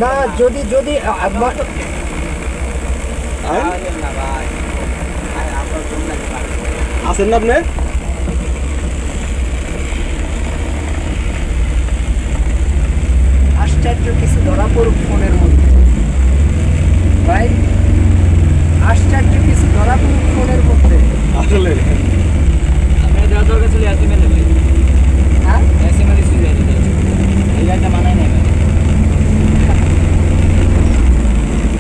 না যদি যদি আছেন না আপনি? আশ্চর্য কিছু ধরা পড়ুক ফোনের মধ্যে ভাই, আশ্চর্য কিছু ধরা পড়ুক ফোনের মধ্যে। আসলে আপনি দেওয়া দরকার ছিল এসএমএল ভাই। হ্যাঁ এসএমএল ছিল এই গাড়িটা মানায় না ভাই।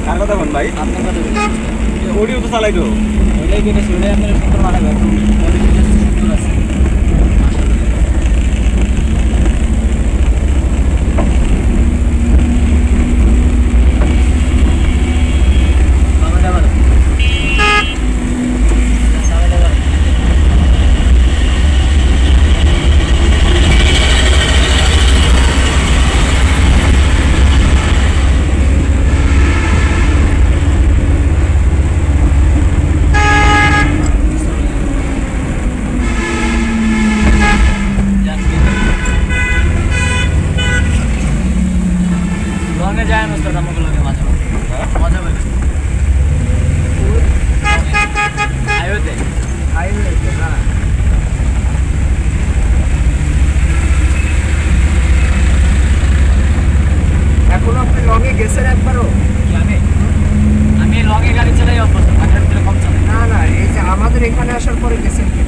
কার কথা বল ভাই? আপনার কথা বলছি ওডিও তো চালাই তো। ওইটাই কিনে শুনে আপনার সুন্দর মানাবে একদম কোয়ালিটি সুন্দর আছে। লঙ্গে যায় না ওস্তাদ আমাকে লঙ্গে মাঝে মজা পাবে হাইওয়েতে হাইওয়েতে না। এখন আপনি লংয়ে গেছেন একবারও? কি আমি লঙ্গে গাড়ি চালাই অভ্যস্ত, ঢাকার ভিতরে কম চালাই। না না, এই যে আমাদের এখানে আসার পরে গেছেন কি?